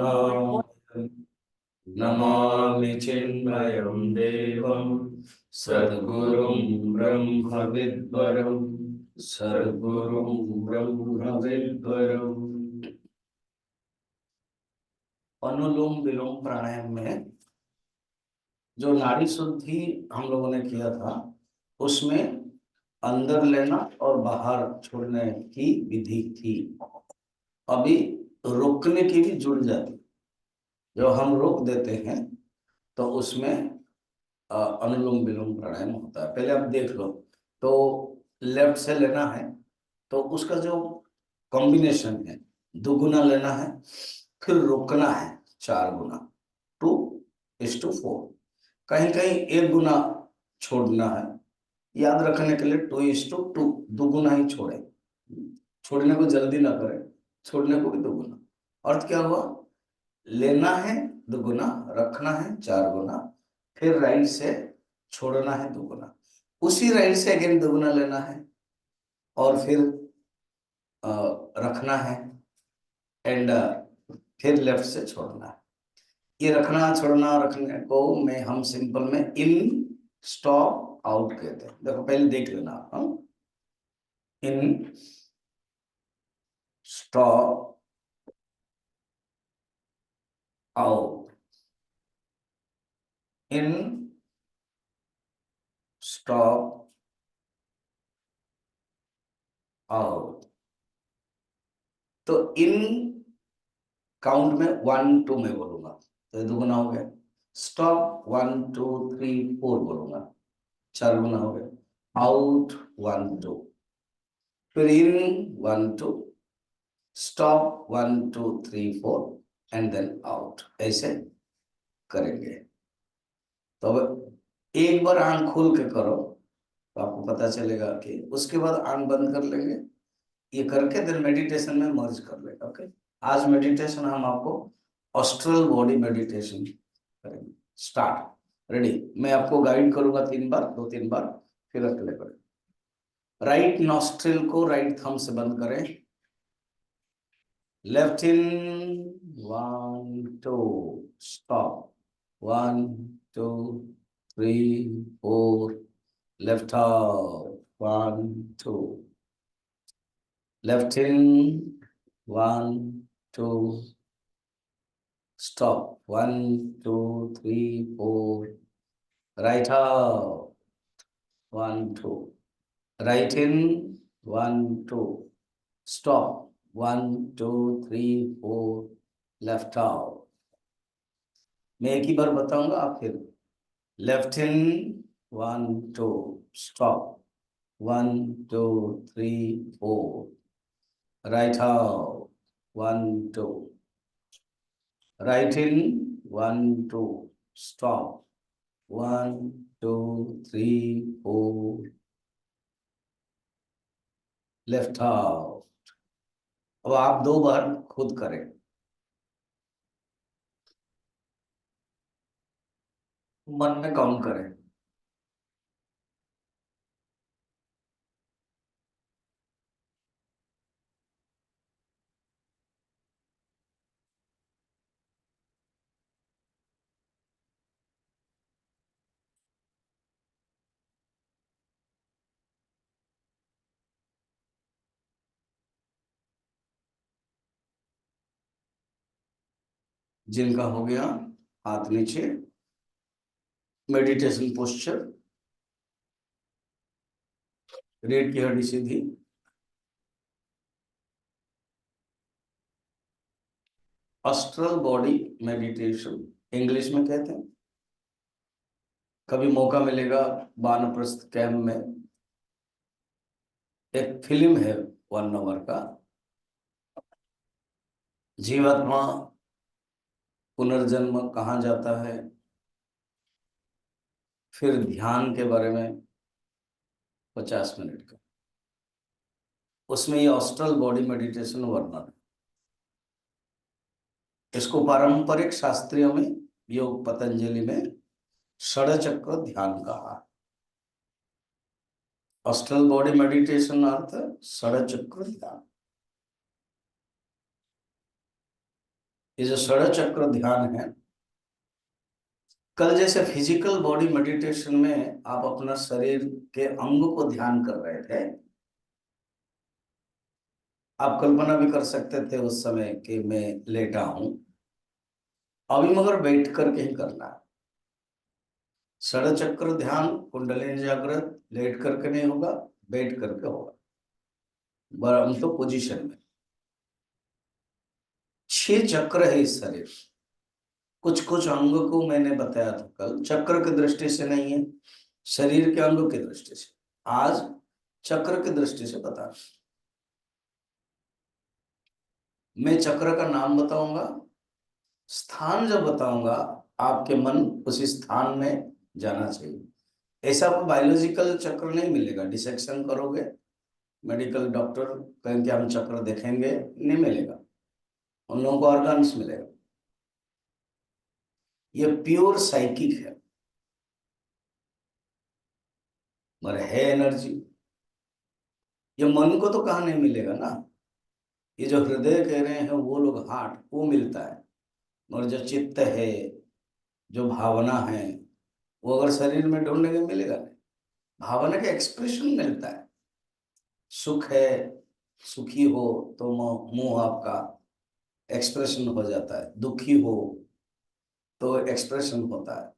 करुणामयम् नमामि चिन्मयं देवं सद्गुरुं ब्रह्मविद्वरं सद्गुरुं ब्रह्मविद्वरम्। अनुलोम विलोम प्राणायाम में जो नाड़ी शुद्धि हम लोगों ने किया था उसमें अंदर लेना और बाहर छोड़ने की विधि थी। अभी रोकने की भी जुड़ जाती। जो हम रोक देते हैं तो उसमें अनुलोम विलोम प्राणायाम होता है। पहले आप देख लो तो लेफ्ट से लेना है तो उसका जो कॉम्बिनेशन है दुगुना लेना है, फिर रोकना है 4 गुना 2:4। कहीं कहीं 1 गुना छोड़ना है। याद रखने के लिए 2:2 दुगुना ही छोड़े। छोड़ने को जल्दी ना करें, छोड़ने को भी दुगुना। अर्थ क्या हुआ? लेना है दुगुना, रखना है 4 गुना, फिर राइट से छोड़ना है दुगुना, उसी राइट से अगेन दुगुना लेना है और फिर रखना है एंड फिर लेफ्ट से छोड़ना है। ये रखना छोड़ना रखने को में हम सिंपल में इन स्टॉप आउट कहते हैं। देखो पहले देख लेना आप। इन स्टॉप आउट, इन स्टॉप आउट। तो इन काउंट में 1 2 में बोलूंगा तो ये दुगुना हो गया। स्टॉप 1 2 3 4 बोलूंगा, 4 गुना हो गया। आउट 1 2, फिर इन 1 2, स्टॉप 1 2 3 4 एंड देन आउट। ऐसे करेंगे। तो अब एक बार आंख खोल के करो तो आपको पता चलेगा कि उसके बाद आंख बंद कर लेंगे। ये करके देन मेडिटेशन में मर्ज कर लेगा। ओके, आज मेडिटेशन हम आपको ऑस्ट्रल बॉडी मेडिटेशन करेंगे। स्टार्ट। रेडी? मैं आपको गाइड करूंगा 3 बार, 2-3 बार, फिर अकेले करें। राइट नॉस्ट्रिल को राइट थंब से बंद करें। Left in 1 2, stop 1 2 3 4, left out 1 2, left in 1 2, stop 1 2 3 4, right out 1 2, right in 1 2, stop 1 2 3 4, left out। मैं एक ही बार बताऊंगा, आप फिर left in 1 2, stop 1 2 3 4, right out 1 2, right in 1 2, stop 1 2 3 4, left out. अब आप 2 बार खुद करें। मन में काउंट करें। जिनका हो गया हाथ नीचे, मेडिटेशन पोस्चर, रीढ़ की हड्डी सीधी। ऑस्ट्रल बॉडी मेडिटेशन इंग्लिश में कहते हैं। कभी मौका मिलेगा वानप्रस्थ कैंप में एक फिल्म है 1 आवर का, जीवात्मा पुनर्जन्म कहाँ जाता है, फिर ध्यान के बारे में 50 मिनट का। उसमें ये ऑस्ट्रल बॉडी मेडिटेशन वर्णन है। इसको पारंपरिक शास्त्रियों में, योग पतंजलि में षडचक्र ध्यान कहा। ऑस्ट्रल बॉडी मेडिटेशन अर्थ षडचक्र ध्यान। ये जो षड चक्र ध्यान है, कल जैसे फिजिकल बॉडी मेडिटेशन में आप अपना शरीर के अंग को ध्यान कर रहे थे, आप कल्पना भी कर सकते थे उस समय कि मैं लेटा हूं। अभी मगर बैठ करके ही करना है। षड चक्र ध्यान कुंडलिनी जागृत लेट करके नहीं होगा, बैठ करके होगा, बरं तो पोजीशन में। 6 चक्र है इस शरीर। कुछ कुछ अंग को मैंने बताया था कल, चक्र की दृष्टि से नहीं है, शरीर के अंग की दृष्टि से। आज चक्र की दृष्टि से बता, मैं चक्र का नाम बताऊंगा, स्थान जब बताऊंगा आपके मन उसी स्थान में जाना चाहिए। ऐसा आपको बायोलॉजिकल चक्र नहीं मिलेगा, डिसेक्शन करोगे मेडिकल डॉक्टर कहेंगे हम चक्र देखेंगे, नहीं मिलेगा, उन लोगों को ऑर्गन्स मिलेगा। ये प्योर साइकिक है, मगर है एनर्जी। ये मन को तो कहाँ नहीं मिलेगा ना, ये जो हृदय कह रहे हैं वो लोग हार्ट, वो मिलता है। और जो चित्त है, जो भावना है, वो अगर शरीर में ढूंढेंगे मिलेगा नहीं। भावना का एक्सप्रेशन मिलता है। सुख है, सुखी हो तो मुंह आपका एक्सप्रेशन हो जाता है, दुखी हो तो एक्सप्रेशन होता है।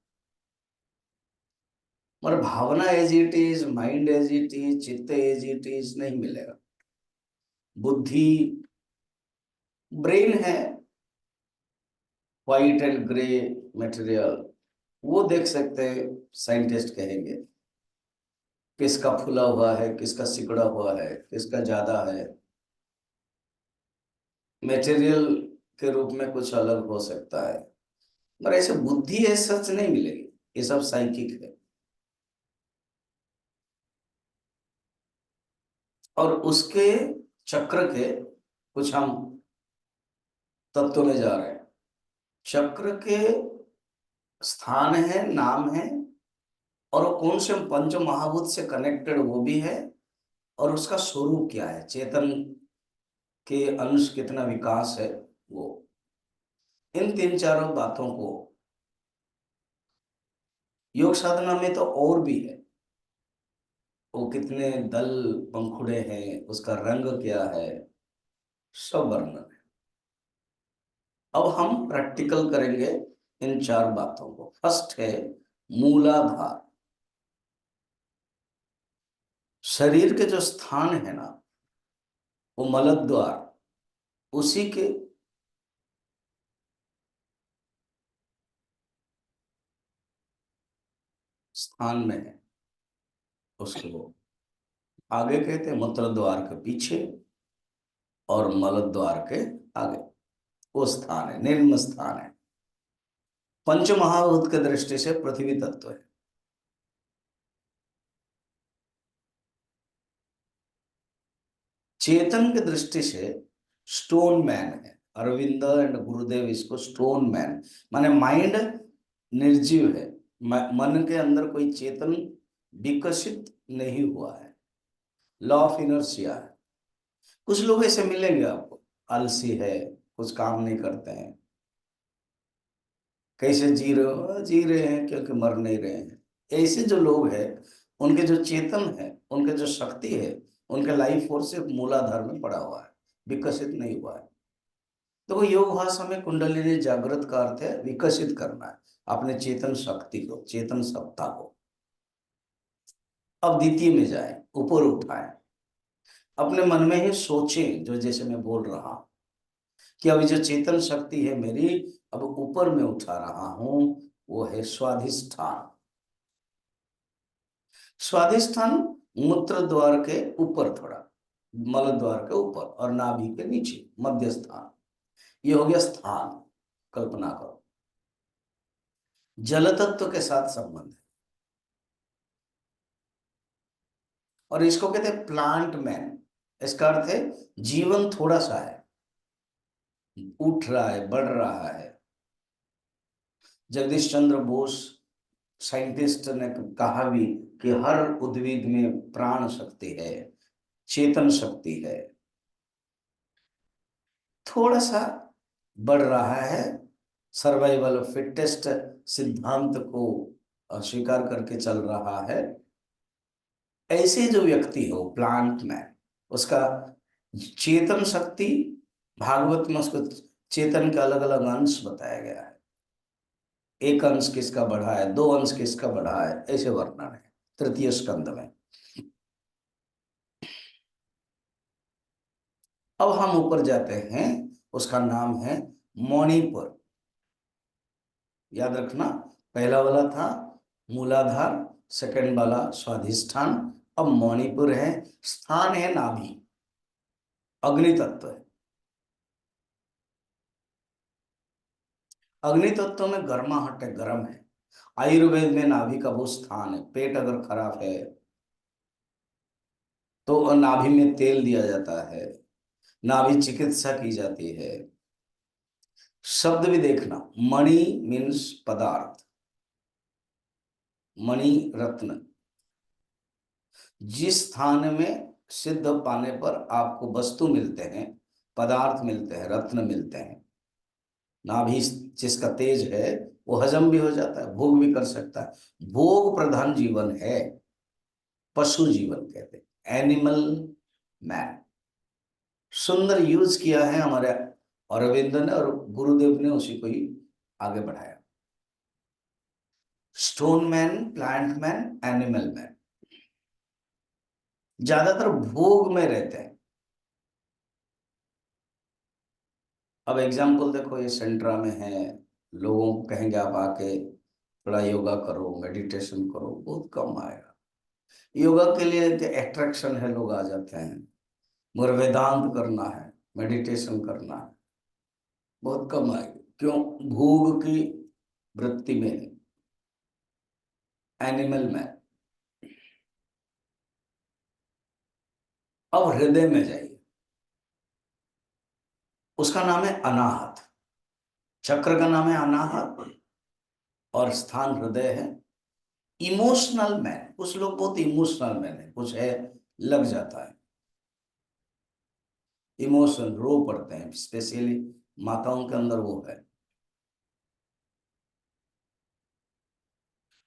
मगर भावना as it is, mind as it is, चित्त एज इट इज नहीं मिलेगा। बुद्धि, ब्रेन है व्हाइट एंड ग्रे मटेरियल, वो देख सकते हैं, साइंटिस्ट कहेंगे किसका फूला हुआ है, किसका सिकुड़ा हुआ है, किसका ज्यादा है। मटेरियल के रूप में कुछ अलग हो सकता है, मगर ऐसे बुद्धि है सच नहीं मिलेगी। ये सब साइकिक है। और उसके चक्र के कुछ हम तत्व में जा रहे हैं। चक्र के स्थान है, नाम है, और वो कौन से पंच महाभूत से कनेक्टेड वो भी है, और उसका स्वरूप क्या है, चेतन के अंश कितना विकास है वो। इन 3-4 बातों को योग साधना में तो और भी है। वो कितने दल पंखुड़े हैं, उसका रंग क्या है, सब वर्णन है। अब हम प्रैक्टिकल करेंगे इन 4 बातों को। फर्स्ट है मूलाधार। शरीर के जो स्थान है ना, वो मलद्वार, उसी के स्थान में है। उसको आगे कहते हैं मूत्र द्वार के पीछे, और मल द्वार के आगे वो स्थान है, निम्न स्थान है। पंच महाभूत के दृष्टि से पृथ्वी तत्व है। चेतन की दृष्टि से स्टोन मैन है। अरविंद एंड गुरुदेव इसको स्टोन मैन, माने माइंड निर्जीव है, मन के अंदर कोई चेतन विकसित नहीं हुआ है, लॉ ऑफ इनर्शिया है। कुछ लोग ऐसे मिलेंगे आपको, आलसी है, कुछ काम नहीं करते हैं। कैसे जी रहे हो, जी रहे हैं क्योंकि मर नहीं रहे हैं। ऐसे जो लोग हैं, उनके जो चेतन है, उनके जो शक्ति है, उनके लाइफ फोर्स एक मूलाधार में पड़ा हुआ है, विकसित नहीं हुआ है। तो योग भाषा में कुंडलिनी जागृत का अर्थ है विकसित करना है अपने चेतन शक्ति को, चेतन सत्ता को। अब द्वितीय में जाए, ऊपर उठाएं, अपने मन में ही सोचें, जो जैसे मैं बोल रहा हूं कि अभी जो चेतन शक्ति है मेरी, अब ऊपर में उठा रहा हूं, वो है स्वाधिष्ठान। स्वाधिष्ठान मूत्र द्वार के ऊपर थोड़ा, मल द्वार के ऊपर और नाभि के नीचे मध्य स्थान, ये हो गया स्थान। कल्पना करो, जल तत्व के साथ संबंध है, और इसको कहते हैं प्लांट मैन। इसका अर्थ है जीवन थोड़ा सा है, उठ रहा है, बढ़ रहा है। जगदीश चंद्र बोस साइंटिस्ट ने कहा भी कि हर उद्भिद में प्राण शक्ति है, चेतन शक्ति है। थोड़ा सा बढ़ रहा है, सर्वाइवल फिटेस्ट सिद्धांत को स्वीकार करके चल रहा है, ऐसे जो व्यक्ति हो प्लांट में, उसका चेतन शक्ति, भागवत में उसको चेतन के अलग अलग अंश बताया गया है। एक अंश किसका बढ़ा है, दो अंश किसका बढ़ा है, ऐसे वर्णन है तृतीय स्कंद में। अब हम ऊपर जाते हैं, उसका नाम है मणिपुर। याद रखना, पहला वाला था मूलाधार, सेकंड वाला स्वाधिष्ठान, अब मणिपुर है, स्थान है नाभि, अग्नि तत्व है। अग्नि तत्व में गर्माहट है, गर्म है। आयुर्वेद में नाभि का वो स्थान है। पेट अगर खराब है तो नाभि में तेल दिया जाता है, नाभि चिकित्सा की जाती है। शब्द भी देखना, मणि मीन्स पदार्थ, मणि रत्न। जिस स्थान में सिद्ध पाने पर आपको वस्तु मिलते हैं, पदार्थ मिलते हैं, रत्न मिलते हैं, नाभि जिसका तेज है वो हजम भी हो जाता है, भोग भी कर सकता है। भोग प्रधान जीवन है, पशु जीवन कहते हैं, एनिमल मैन। सुंदर यूज किया है हमारे अरविंद ने, और गुरुदेव ने उसी को ही आगे बढ़ाया। Stone man, plant man, animal man ज्यादातर भोग में रहते हैं। अब एग्जाम्पल देखो, ये सेंट्रा में है, लोगों को कहेंगे आप आके थोड़ा योगा करो, मेडिटेशन करो, बहुत कम आएगा। योगा के लिए अट्रैक्शन है, लोग आ जाते हैं, मगर वेदांत करना है, मेडिटेशन करना है, बहुत कम आएगी। क्यों? भोग की वृत्ति में है, एनिमल में। अब हृदय में जाइए, उसका नाम है अनाहत। चक्र का नाम है अनाहत और स्थान हृदय है। इमोशनल मैन, कुछ लोग बहुत इमोशनल मैन है, कुछ है लग जाता है, इमोशन रो पड़ते हैं, स्पेशली माताओं के अंदर वो है।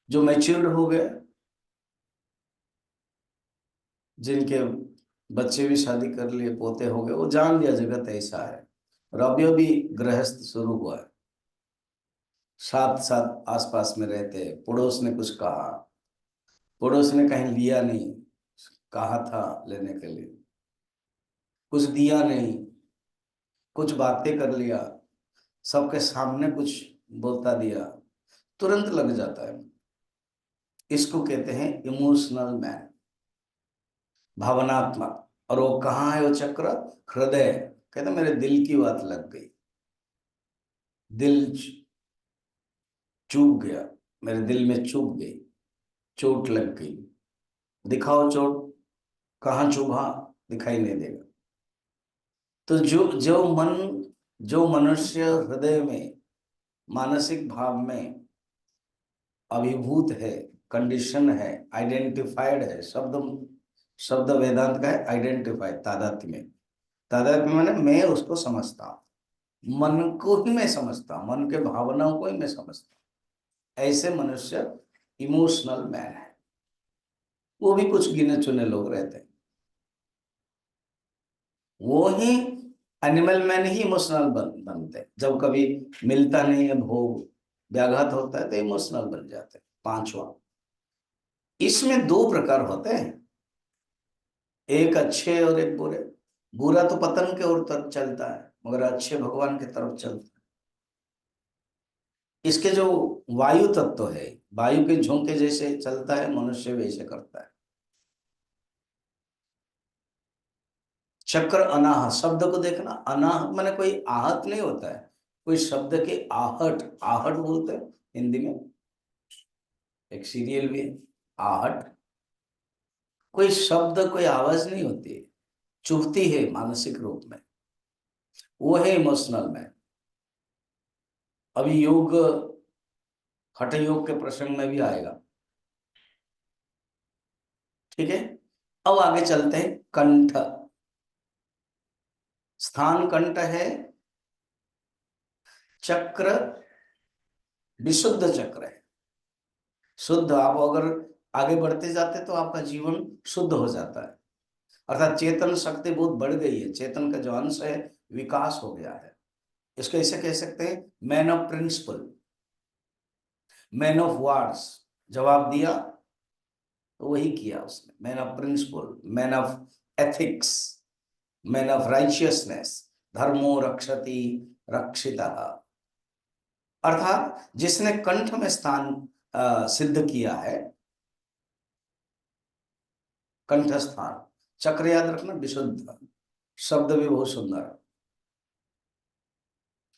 जो मैच्योर्ड हो गए, जिनके बच्चे भी शादी कर लिए, पोते हो गए, वो जान लिया जगत ऐसा है। और अभी अभी गृहस्थ शुरू हुआ है, साथ साथ आसपास में रहते हैं। पड़ोस ने कुछ कहा, पड़ोस ने कहीं लिया नहीं, कहा था लेने के लिए, कुछ दिया नहीं, कुछ बातें कर लिया, सबके सामने कुछ बोलता दिया, तुरंत लग जाता है। इसको कहते हैं इमोशनल मैन, भावनात्मक। और वो कहाँ है वो चक्र? हृदय। कहते मेरे दिल की बात लग गई, दिल चूक गया, मेरे दिल में चुभ गई, चोट लग गई। दिखाओ चोट, कहाँ चुभा, दिखाई नहीं देगा। तो जो जो मन, जो मनुष्य हृदय में, मानसिक भाव में अभिभूत है, कंडीशन है, आइडेंटिफाइड है, शब्द शब्द वेदांत का है आइडेंटिफाइड, तादात्म्य में। तादात्म्य माने मैं उसको समझता हूं, मन को ही मैं समझता हूं, मन के भावनाओं को ही मैं समझता हूं। ऐसे मनुष्य इमोशनल मैन है। वो भी कुछ गिने चुने लोग रहते हैं, वो ही एनिमल मैन ही इमोशनल बनते हैं। जब कभी मिलता नहीं है भोग, व्याघात होता है, तो इमोशनल बन जाते हैं। पांचवा, इसमें दो प्रकार होते हैं, एक अच्छे और एक बुरे। बुरा तो पतन के ओर तरफ चलता है, मगर अच्छे भगवान की तरफ चलता है। इसके जो वायु तत्व है, वायु के झोंके जैसे चलता है, मनुष्य वैसे करता है। चक्र अनाहत, शब्द को देखना, अनाहत माने कोई आहत नहीं होता है, कोई शब्द के आहट, आहट बोलते हैं हिंदी में, एक सीरियल भी है आहट। कोई शब्द, कोई आवाज नहीं होती है, चुभती है मानसिक रूप में, वो है इमोशनल में। अभी योग, हठ योग के प्रसंग में भी आएगा, ठीक है। अब आगे चलते हैं, कंठ। स्थान कंठ है, चक्र विशुद्ध चक्र है। शुद्ध, आप अगर आगे बढ़ते जाते तो आपका जीवन शुद्ध हो जाता है, अर्थात चेतन शक्ति बहुत बढ़ गई है, चेतन का जो अंश है विकास हो गया है। इसको ऐसे कह सकते हैं, man of principle, man of words. जवाब दिया तो वही किया उसने, man of principle, man of ethics, man of righteousness, धर्मो रक्षति रक्षितः। अर्थात जिसने कंठ में स्थान सिद्ध किया है, कंठ स्थान। चक्र याद रखना, विशुद्ध शब्द भी बहुत सुंदर है।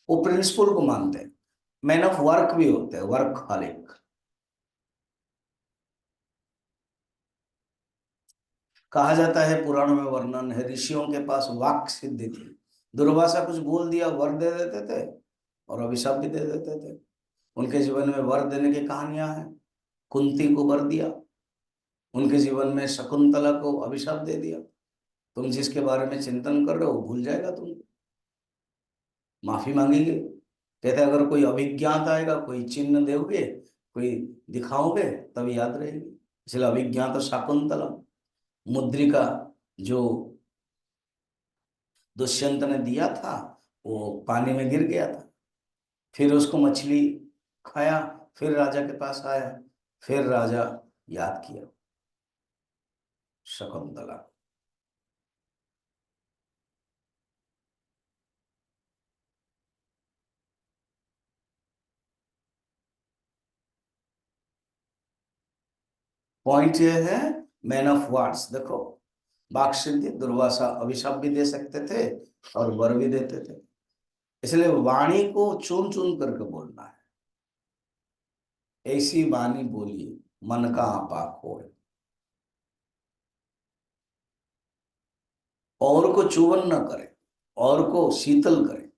वो प्रिंसिपल को मानते हैं। मैन ऑफ वर्क भी होते हैं, वर्कहॉलिक। कहा जाता है, पुराणों में वर्णन है, ऋषियों के पास वाक सिद्धि थी। दुर्वासा कुछ बोल दिया, वर दे देते थे और अभिशाप भी दे देते थे। उनके जीवन में वर देने की कहानियां हैं। कुंती को वर दिया, उनके जीवन में शकुंतला को अभिशाप दे दिया, तुम जिसके बारे में चिंतन कर रहे हो भूल जाएगा, तुम माफी मांगेंगे। कहते अगर कोई अभिज्ञात आएगा, कोई चिन्ह दोगे, कोई दिखाओगे, तब याद रहेगी। इसलिए अभिज्ञात शाकुंतला, मुद्रिका जो दुष्यंत ने दिया था वो पानी में गिर गया था, फिर उसको मछली खाया, फिर राजा के पास आया, फिर राजा याद किया शकुंतला। पॉइंट ये है, मैन ऑफ वर्ड्स। देखो, वाक सिद्धि, दुर्वासा अभिशाप भी दे सकते थे और वर भी देते थे। इसलिए वाणी को चुन चुन करके बोलना है। ऐसी वाणी बोलिए मन का आपा खोए, और को चुवन न करे, और को शीतल करे।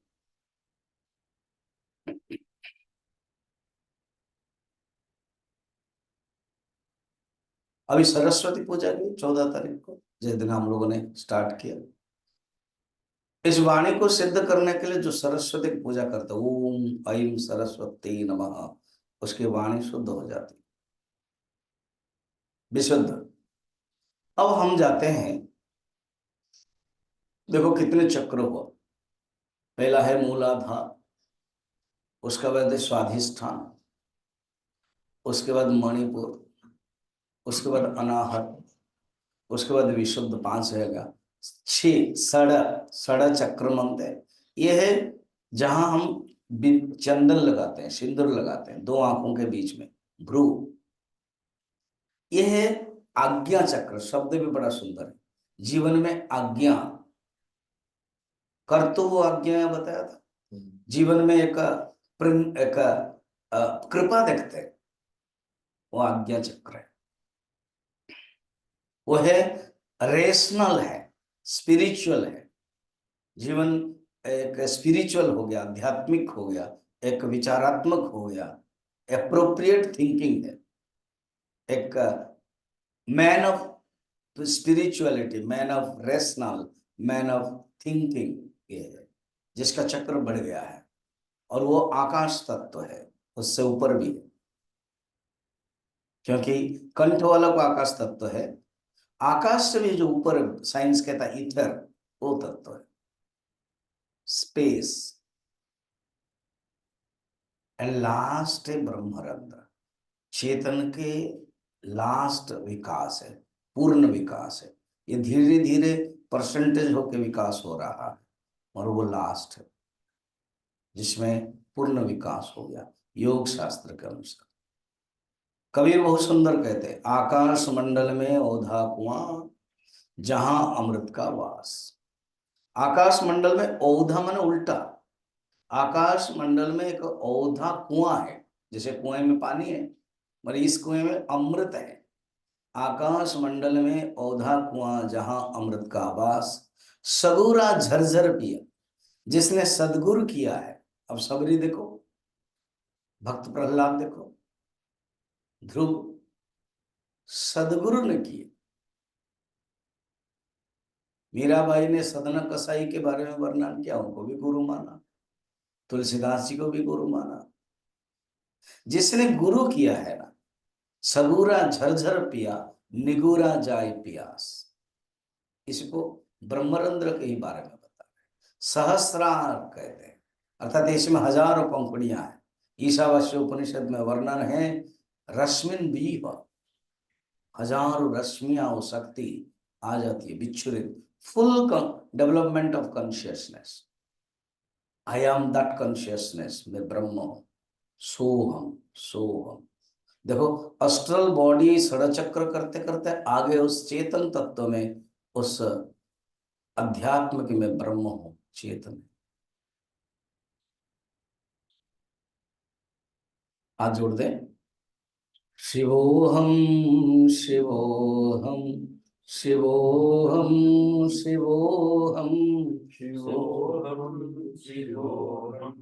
अभी सरस्वती पूजा की 14 तारीख को, जिस दिन हम लोगों ने स्टार्ट किया, इस वाणी को सिद्ध करने के लिए जो सरस्वती की पूजा करता है, ओम ऐं सरस्वती नमः, उसकी वाणी शुद्ध हो जाती, विशुद्ध। अब हम जाते हैं, देखो कितने चक्र हुआ। पहला है मूलाधार, उसके बाद है स्वाधिष्ठान, उसके बाद मणिपुर, उसके बाद अनाहत, उसके बाद विशुद्ध, 5 रहेगा। 6 सड़ चक्र मानते हैं। ये है जहां हम चंदन लगाते हैं, सिंदूर लगाते हैं 2 आंखों के बीच में, भ्रू। ये है आज्ञा चक्र, शब्द भी बड़ा सुंदर है। जीवन में आज्ञा, कर तो वो आज्ञा बताया था। जीवन में एक एक कृपा देखते हैं, वो आज्ञा चक्र है। वो है रेशनल है, स्पिरिचुअल है। जीवन एक स्पिरिचुअल हो गया, आध्यात्मिक हो गया, एक विचारात्मक हो गया, एप्रोप्रिएट थिंकिंग है। एक man of spirituality, man of rational, man of thinking, ये है जिसका चक्र बढ़ गया है। और वो आकाश तत्व है, उससे ऊपर भी है, क्योंकि कंठ वाला को आकाश तत्व है। आकाश से भी जो ऊपर साइंस कहता है ईथर, वो तत्व है, स्पेस। एंड लास्ट है ब्रह्मरंध्र, चेतन के लास्ट विकास है, पूर्ण विकास है। ये धीरे धीरे परसेंटेज होकर विकास हो रहा है, और वो लास्ट है जिसमें पूर्ण विकास हो गया योग शास्त्र के अनुसार। कबीर बहुत सुंदर कहते हैं, आकाश मंडल में औधा कुआं, जहां अमृत का वास। आकाश मंडल में औधा मन उल्टा, आकाश मंडल में एक औधा कुआं है, जैसे कुएं में पानी है, मगर इस कुएं में अमृत है। आकाश मंडल में औधा कुआं, जहां अमृत का वास। सगुरा झरझर पिया, जिसने सदगुरु किया है। अब सबरी देखो, भक्त प्रहलाद देखो, ध्रुव, सदगुरु ने किए। मीराबाई ने सदन कसाई के बारे में वर्णन किया, उनको भी गुरु माना। तुलसीदास जी को भी गुरु माना। जिसने गुरु किया है ना, सबूरा झरझर पिया, निगूरा जाय पियास। इसको ब्रह्मरंध्र के ही बारे में बता रहे। सहस्रार कहते हैं, अर्थात इसमें हजारों पंखुड़ियां हैं। ईशावास्य उपनिषद में वर्णन है, रश्मिन बीव, हजारों रश्मियां वो शक्ति आ जाती है विच्छुरित। Full development of consciousness. I am that consciousness, मैं ब्रह्म हूं, सोहम सोहम। देखो, अस्ट्रल बॉडी षड़चक्र करते करते आगे उस चेतन तत्व में, उस अध्यात्म की मैं ब्रह्म हूं, चेतन। हाथ जोड़ दे। शिवोहम शिवोहम शिवोहम शिवोहम शिवोहम शिवोहम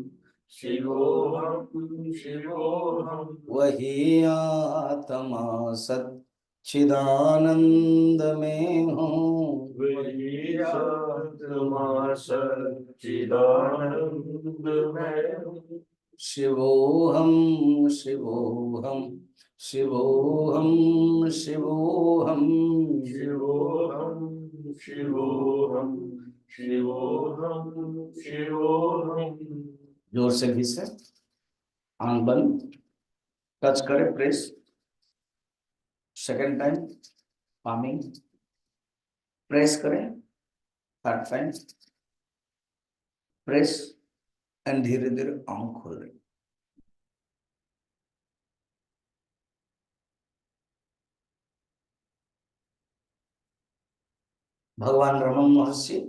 शिवोहम शिवोहम। वही आत्मा सच्चिदानंद में हूँ। वही आत्मा सच्चिदानंद में हूँ। शिवोहम शिवोहम शिवोहम शिवोहम शिवोहम शिवोहम शिवोहम शिवोहम। जोर से घिसे, आंख बंद, टच करे, press. Second time palming, press करें। थर्ड टाइम प्रेस, एंड धीरे धीरे आंख खोल रही। भगवान रमन महर्षि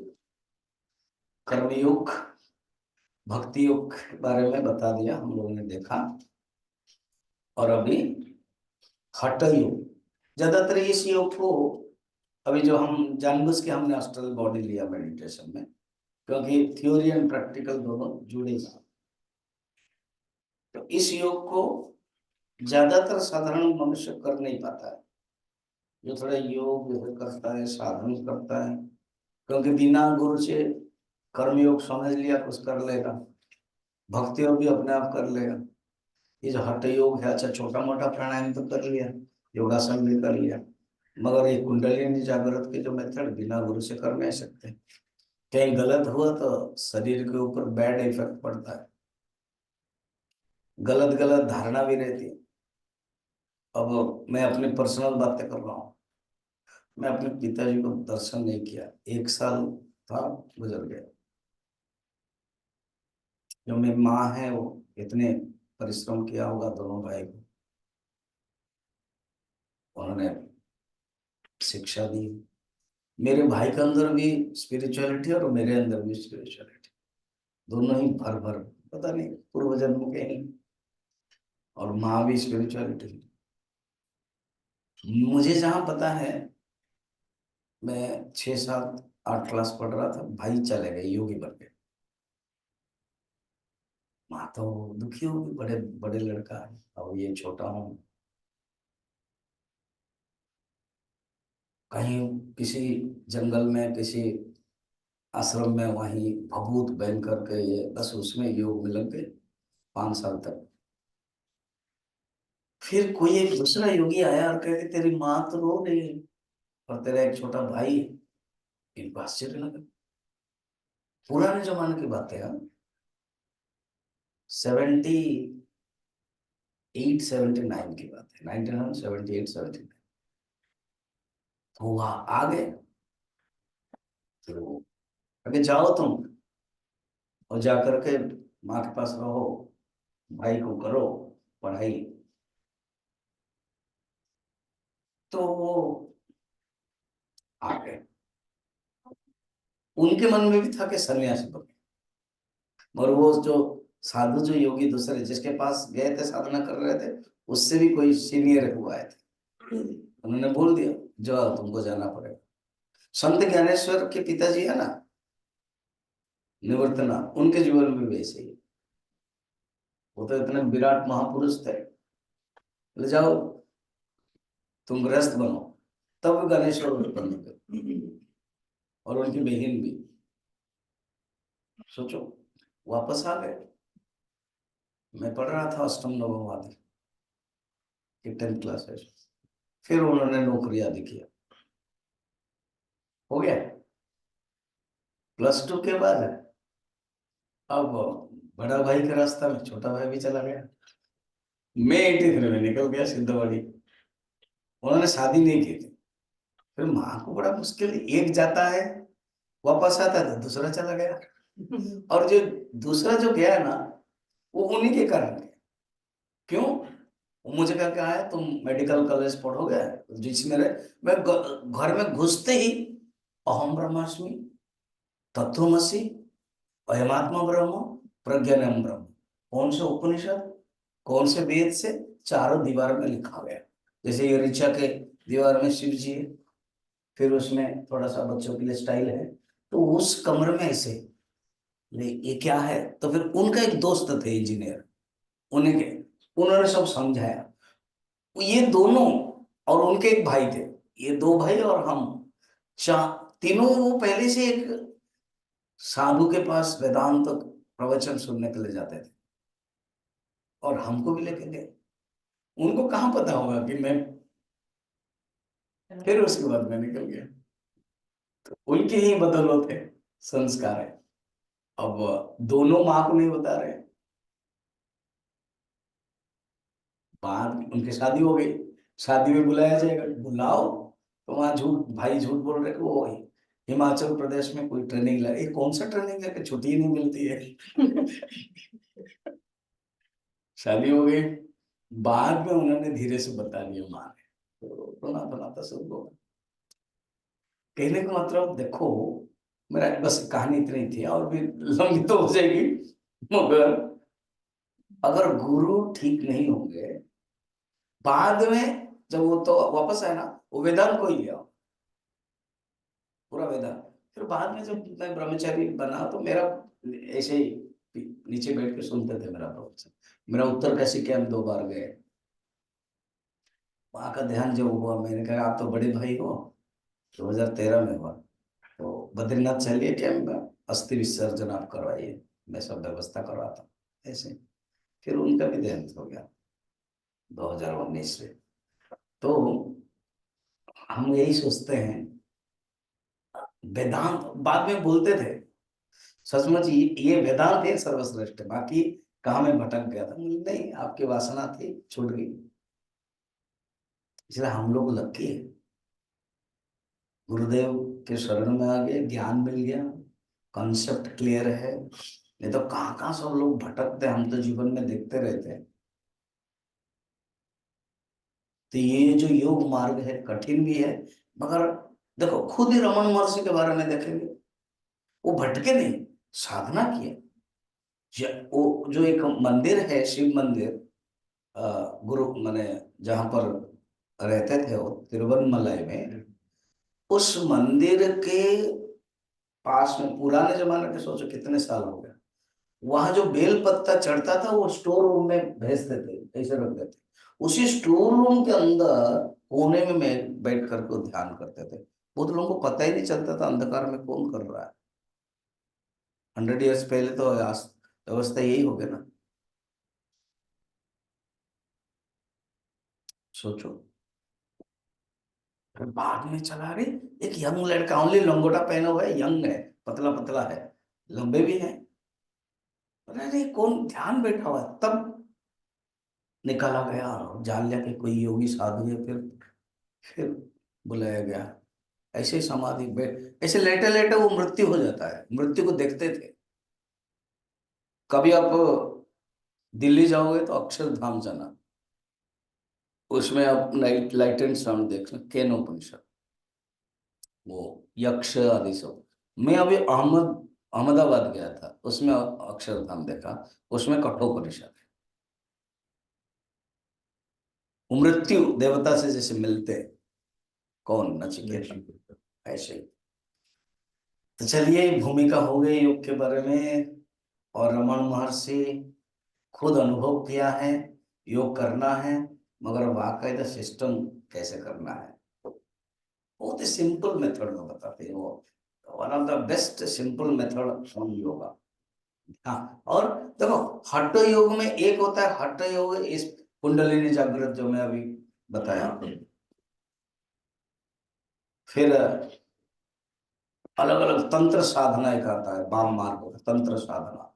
कर्मयोग भक्ति योग के बारे में बता दिया, हम लोगों ने देखा। और अभी हठ योग, ज्यादातर इस योग को अभी जो हम जानबूझ के हमने एस्ट्रल बॉडी लिया मेडिटेशन में, क्योंकि थ्योरी एंड प्रैक्टिकल दोनों जुड़े हैं। तो इस योग को ज्यादातर साधारण मनुष्य कर नहीं पाता है। जो थोड़ा योग करता है, साधन करता है, क्योंकि बिना गुरु से कर्मयोग समझ लिया कुछ कर लेगा, भक्ति योग भी अपने आप कर लेगा। ये जो हठ योग है, अच्छा छोटा मोटा प्राणायाम तो कर लिया, योगासन भी कर लिया, मगर ये कुंडलिनी जागृत के जो मेथड बिना गुरु से कर नहीं सकते। कहीं गलत हुआ तो शरीर के ऊपर बैड इफेक्ट पड़ता है, गलत गलत धारणा भी रहती है। अब मैं अपनी पर्सनल बातें कर रहा हूँ। मैं अपने पिताजी को दर्शन नहीं किया, 1 साल था, गुजर गया। जो मेरी माँ है वो इतने परिश्रम किया होगा दोनों भाई को, उन्होंने शिक्षा दी। मेरे भाई के अंदर भी स्पिरिचुअलिटी और मेरे अंदर भी स्पिरिचुअलिटी, दोनों ही भर भर, पता नहीं पूर्व जन्म के ही। और माँ भी स्पिरिचुअलिटी। मुझे जहाँ पता है, मैं 6, 7, 8 क्लास पढ़ रहा था, भाई चले गए, योगी बन गए। माँ तो दुखी होगी, बड़े बड़े लड़का है, अब ये छोटा हूँ। कहीं किसी जंगल में, किसी आश्रम में, वहीं भभूत बन करके ये बस उसमें योग में लग गए 5 साल तक। फिर कोई एक दूसरा योगी आया और कहे कि तेरी माँ तो रो रही है और तेरा एक छोटा भाई है। इनको आश्चर्य लगा। पुराने जमाने की बात है, 78, 79 की बात है, 1978, 79। तो वहां आ गए, तो अभी जाओ तुम और जाकर के माँ के पास रहो, भाई को करो पढ़ाई। तो वो आ गए। उनके मन में भी था कि सन्यासी बने, और वो जो साधु, जो योगी दूसरे जिसके पास गए थे साधना कर रहे थे, उससे भी कोई सीनियर हुआ आए थे। उन्होंने बोल दिया जाओ तुमको जाना पड़ेगा। संत ज्ञानेश्वर के पिताजी है ना, निवर्तना, उनके जीवन में भी ऐसे ही। वो तो इतने विराट महापुरुष थे, ले जाओ तुम गृहस्थ बनो। तब गणेश्वर उत्पन्न हुए, और उनकी बहन भी। सोचो, वापस आ गए। मैं पढ़ रहा था अष्टम नवम आदि की 10th क्लास है। फिर उन्होंने नौकरी आदि किया, हो गया। +2 के बाद अब बड़ा भाई के रास्ता में छोटा भाई भी चला गया। मैं 83 में निकल गया सिद्धवाड़ी। उन्होंने शादी नहीं की थी। फिर माँ को बड़ा मुश्किल, एक जाता है वापस आता है तो दूसरा चला गया। और जो दूसरा जो गया ना, वो उन्हीं के कारण गया। क्यों? वो मुझे क्या कहा है, तुम मेडिकल कॉलेज पढ़ोगे, जिसमें मैं घर में घुसते ही अहम ब्रह्मास्मि, तत्वमसि, अयमात्मा ब्रह्म, प्रज्ञानम ब्रह्म, कौन से उपनिषद, कौन से वेद से चारों दीवार में लिखा गया। जैसे ये ऋचा के दीवार में शिव जी है, फिर उसमें थोड़ा सा बच्चों के लिए स्टाइल है, तो उस कमरे में ऐसे ये क्या है। तो फिर उनका एक दोस्त थे इंजीनियर, उन्हें के उन्होंने सब समझाया। ये दोनों और उनके एक भाई थे, ये 2 भाई और हम चार, तीनों वो पहले से एक साधु के पास वेदांत प्रवचन सुनने के लिए जाते थे, और हमको भी लेके गए। उनको कहाँ पता होगा कि मैं, फिर उसके बाद मैं निकल गया। तो उनके ही बदौलत है, संस्कार है। अब दोनों माँ को नहीं बता रहे, बाद में उनकी शादी हो गई। शादी में बुलाया जाएगा, बुलाओ तो वहां झूठ, भाई झूठ बोल रहे कि वो हिमाचल प्रदेश में कोई ट्रेनिंग ले, कौन सा ट्रेनिंग लेके, छुट्टी नहीं मिलती है। शादी हो गई। बाद में उन्होंने धीरे से बता दिया माँ ने, तो रोना बना था सबको। कहने का मतलब देखो, मेरा बस कहानी इतनी थी, और भी लंबी तो हो जाएगी, मगर अगर गुरु ठीक नहीं होंगे, बाद में जब वो तो वापस आए ना, वो वेदांत को ही लिया, पूरा वेदांत। फिर बाद में जब मैं ब्रह्मचारी बना, तो मेरा ऐसे ही नीचे बैठ के सुनते थे मेरा प्रवचन। मेरा उत्तर काशी कैंप 2 बार गए, वहां का ध्यान जब हुआ, मैंने कहा आप तो बड़े भाई हो, 2013 में हुआ, तो बद्रीनाथ चलिए कैंप में, अस्थि विसर्जन आप करवाइए, मैं सब व्यवस्था करवाता हूँ ऐसे। फिर उनका भी देहांत हो गया 2019 से। तो हम यही सोचते हैं, वेदांत बाद में बोलते थे, सचमुच ये वेदांत है सर्वश्रेष्ठ, बाकी कहाँ में भटक गया था। नहीं, आपकी वासना थी, छूट गई, इसलिए हम लोग लकी है, गुरुदेव के शरण में आ गए, ज्ञान मिल गया, कॉन्सेप्ट क्लियर है। नहीं तो कहाँ कहाँ सब लोग भटकते, हम तो जीवन में देखते रहते हैं। तो ये जो योग मार्ग है, कठिन भी है, मगर देखो खुद ही रमन महर्षि के बारे में देखेंगे, वो भटके नहीं, साधना किए। वो जो एक मंदिर है, शिव मंदिर, गुरु माने जहां पर रहते थे वो, तिरुवन्नमलाई में, उस मंदिर के पास में पुराने जमाने के, सोचो कितने साल हो गए, वहां जो बेल पत्ता चढ़ता था, वो स्टोर रूम में भेजते थे, ऐसे रख देते। उसी स्टोर रूम के अंदर कोने में मैं बैठ करके ध्यान करते थे। बहुत लोगों को पता ही नहीं चलता था अंधकार में कौन कर रहा है। 100 ईयर्स पहले तो व्यवस्था यही हो गया ना, सोचो। फिर बाद में चला रही, एक यंग लड़का, ओनली लंगोटा पहना हुआ है, यंग है, पतला पतला है, लंबे भी हैं। अरे अरे, कौन ध्यान बैठा हुआ है, तब निकाला गया, जान लिया कि कोई योगी साधु है। फिर बुलाया गया, ऐसे ही समाधि बैठ, ऐसे लेटे लेटे वो मृत्यु हो जाता है, मृत्यु को देखते थे। कभी आप दिल्ली जाओगे तो अक्षरधाम जाना, उसमें आप नाइट लाइट एंड साउंड देखना, केन उपनिषद, वो यक्ष आदि सब। मैं अभी अहमदाबाद गया था, उसमें अक्षरधाम देखा, उसमें कठोपनिषद है। वो मृत्यु देवता से जैसे मिलते हैं, कौन, नचिकेता, ऐसे ही। तो चलिए, भूमिका हो गई योग के बारे में, और रमन महर्षि खुद अनुभव किया है, योग करना है, मगर बाकायदा सिस्टम कैसे करना है, बहुत ही सिंपल मेथड में बताते हैं वो। One of the best simple method from yoga. हाँ, और देखो हठ योग में एक होता है हठ योग, इस कुंडलिनी जागृत जो मैं अभी बताया, फिर अलग अलग तंत्र साधना एक आता है, वाम मार्ग तंत्र साधना,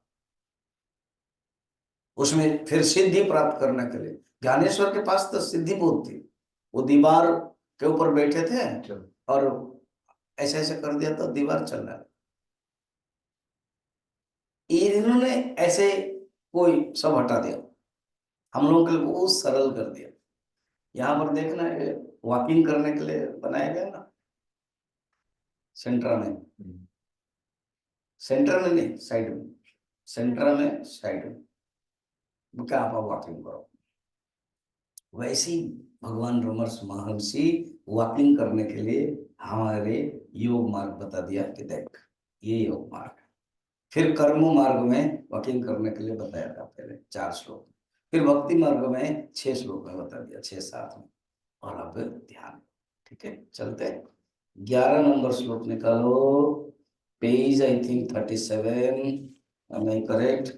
उसमें फिर सिद्धि प्राप्त करने के लिए ज्ञानेश्वर के पास तो सिद्धि बहुत थी। वो दीवार के ऊपर बैठे थे और ऐसे ऐसे कर दिया तो दीवार चल रहा है। इन्होंने ऐसे कोई सब हटा दिया, हम लोगों के लिए बहुत सरल कर दिया। यहाँ पर देखना है, वॉकिंग करने के लिए बनाया गया ना, सेंटर में, सेंटर में नहीं साइड में, सेंटर में साइड में, क्या आप वॉकिंग करो। वैसे ही भगवान रमर्स महर्षि वॉकिंग करने के लिए हमारे योग मार्ग बता दिया कि देख ये योग मार्ग है। फिर कर्म मार्ग में वॉकिंग करने के लिए बताया था पहले 4 श्लोक, फिर भक्ति मार्ग में 6 श्लोक में बता दिया, 6-7 में, और अब ध्यान। ठीक है, चलते 11 नंबर श्लोक निकालो, page I think 37, am I correct?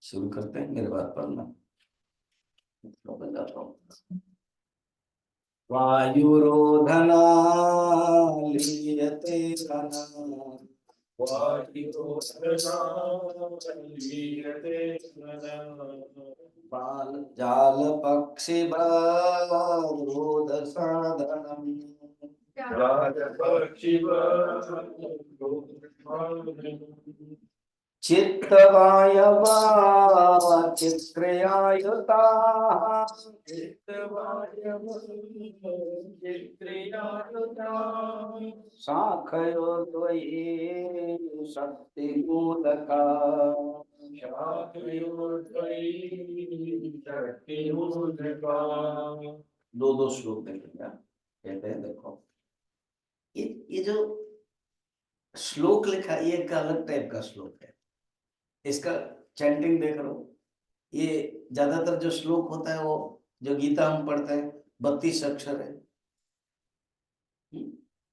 शुरू करते हैं, मेरे बात पर ना वायुरोधना लीयते घना, बाल जाल पक्षी रोध साधनम, चित्तवायवा चित्क्रियायुता, शाखयो द्वये शक्ति मूलका, दो दो श्लोक देखेंगे। कहते हैं देखो, ये जो श्लोक लिखा है ये एक अलग टाइप का श्लोक है, इसका चैंटिंग देख लो। ये ज्यादातर जो श्लोक होता है वो जो गीता हम पढ़ते हैं 32 अक्षर है।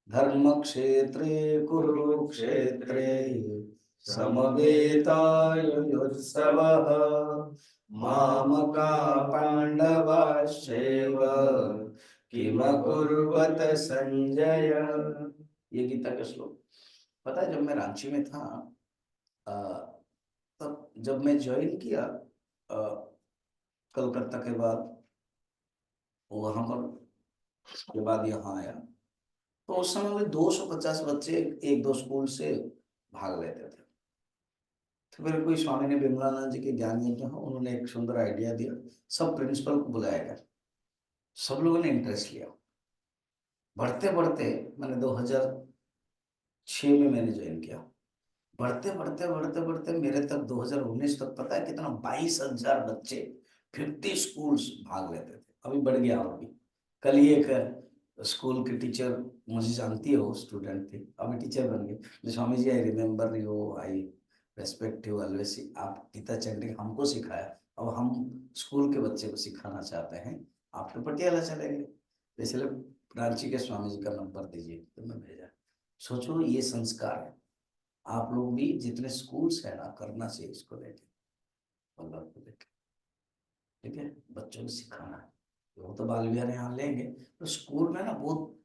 धर्म क्षेत्रे कुरुक्षेत्रे समवेतायुत्सवः मामका पांडवाश्चैव किमकुर्वत संजय। ये गीता का श्लोक। पता है जब मैं रांची में था, तब जब मैं ज्वाइन किया कलकत्ता के बाद, वहां पर के बाद यहाँ आया, तो उस समय में 250 बच्चे एक दो स्कूल से भाग लेते थे। तो फिर कोई स्वामी ने विमलानंद जी के ज्ञान यज्ञ हो, उन्होंने एक सुंदर आइडिया दिया, सब प्रिंसिपल को बुलाया गया, सब लोगों ने इंटरेस्ट लिया। बढ़ते बढ़ते मैंने 2006 में मैंने ज्वाइन किया, बढ़ते बढ़ते बढ़ते बढ़ते मेरे तक 2019 तक पता है कितना, 22,000 बच्चे 50 स्कूल्स भाग लेते थे। अभी बढ़ गया और भी। कल ही एक स्कूल की टीचर, मुझे जानती हो, स्टूडेंट थी, अभी टीचर बन गई, Swami ji I remember you, I respect you always, आप गीता चैंटिंग हमको सिखाया, अब हम स्कूल के बच्चे को सिखाना चाहते हैं, आप तो पटियाला चलेंगे, इसलिए रांची के स्वामी जी का नंबर दीजिए, तो मैं भेजा। सोचो ये संस्कार है, आप लोग भी जितने स्कूल्स है ना, करना चाहिए इसको लेके, वल्लभ को लेके। ठीक है, बच्चों को सिखाना है। वो तो बाल विहार यहाँ लेंगे, तो स्कूल में ना बहुत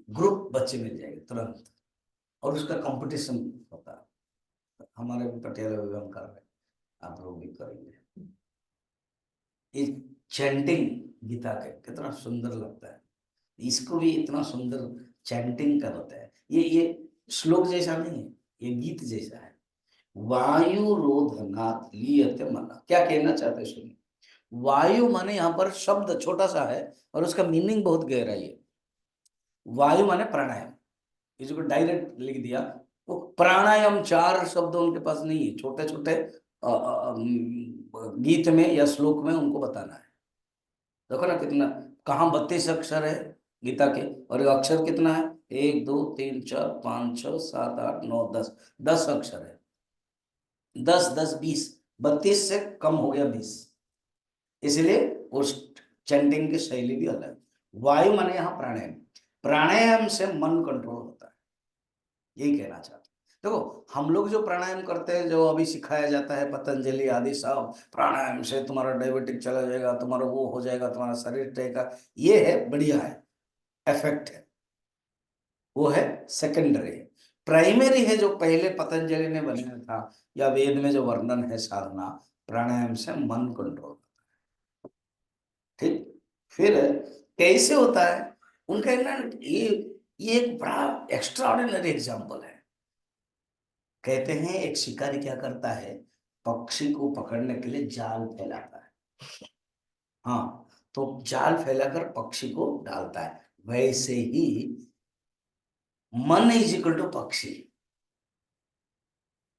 ग्रुप बच्चे मिल जाएंगे तुरंत, और उसका कंपटीशन होता है। हमारे भी पटियाला में हम कर रहे हैं, आप लोग भी करेंगे। ये चैंटिंग गीता के कितना सुंदर लगता है, इसको भी इतना सुंदर चैंटिंग का होता है। ये श्लोक जैसा नहीं है, ये गीत जैसा है। वायु रोधनात् लीयते मना, क्या कहना चाहते सुनिए। वायु माने यहाँ पर शब्द छोटा सा है और उसका मीनिंग बहुत गहरा है। वायु माने प्राणायाम, इसको डायरेक्ट लिख दिया। वो प्राणायाम 4 शब्द उनके पास नहीं है, छोटे छोटे गीत में या श्लोक में उनको बताना है। देखो ना कितना, कहाँ 32 अक्षर है गीता के, और ये अक्षर कितना है, 1 2 3 4 5 6 7 8 9 10, 10 अक्षर है। 10 10 20, 32 से कम हो गया 20, इसलिए उस चैंटिंग की शैली भी अलग। वायु माने यहाँ प्राणायाम, प्राणायाम से मन कंट्रोल होता है। यही कहना चाहते हैं। देखो हम लोग जो प्राणायाम करते हैं, जो अभी सिखाया जाता है पतंजलि आदि सब, प्राणायाम से तुम्हारा डायबिटिक चला जाएगा, तुम्हारा वो हो जाएगा, तुम्हारा शरीर रहेगा, ये है बढ़िया है, इफेक्ट है, वो है सेकेंडरी है। प्राइमरी है जो पहले पतंजलि ने बनाया था या वेद में जो वर्णन है साधना, प्राणायाम से मन कंट्रोल, ठीक। फिर कैसे होता है उनका ना, ये एक बड़ा एक्स्ट्राऑर्डिनरी एग्जांपल है। कहते हैं एक शिकारी क्या करता है, पक्षी को पकड़ने के लिए जाल फैलाता है। हाँ, तो जाल फैलाकर पक्षी को डालता है। वैसे ही मन इज इक्वल टू पक्षी,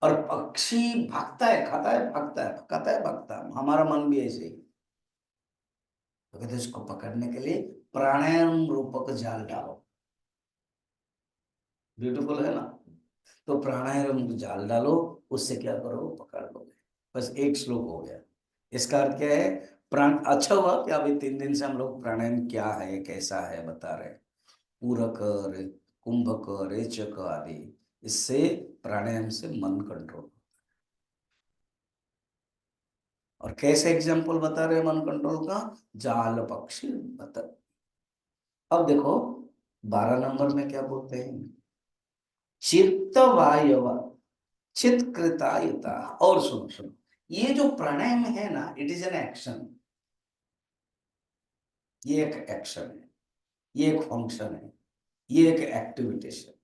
और पक्षी भागता है, खाता है, भागता है, खाता है, भागता है, हमारा मन भी ऐसे ही। तो कहते हैं इसको पकड़ने के लिए प्राणायाम रूपक जाल डालो। ब्यूटीफुल है ना। तो प्राणायाम जाल डालो, उससे क्या करो, पकड़ लोगे। बस एक श्लोक हो गया। इसका अर्थ क्या है, प्राण, अच्छा हुआ कि अभी 3 दिन से हम लोग प्राणायाम क्या है कैसा है बता रहे हैं। पूरक, कुंभक, रेचक आदि, इससे प्राणायाम से मन कंट्रोल। और कैसे एग्जाम्पल बता रहे हैं मन कंट्रोल का, जाल पक्षी बता। अब देखो 12 नंबर में क्या बोलते हैं, चित्त वायव चित्कृतायुता। और सुनो सुनो, ये जो प्राणायाम है ना, इट इज एन एक्शन। ये एक एक्शन है, ये एक फंक्शन है, ये एक एक्टिविटी है,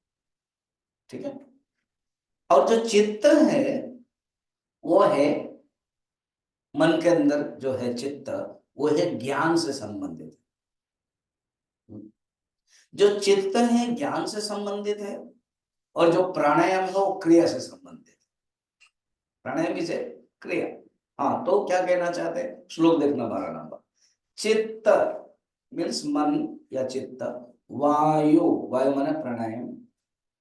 ठीक है। और जो चित्त है वो है, मन के अंदर जो है चित्त, वो है ज्ञान से संबंधित। जो चित्त है ज्ञान से संबंधित है, और जो प्राणायाम है वो क्रिया से संबंधित है। प्राणायाम से क्रिया। हाँ, तो क्या कहना चाहते हैं, श्लोक देखना 12 नंबर। चित्त मीन्स मन या चित्त, वायु, वायु माने प्राणायाम,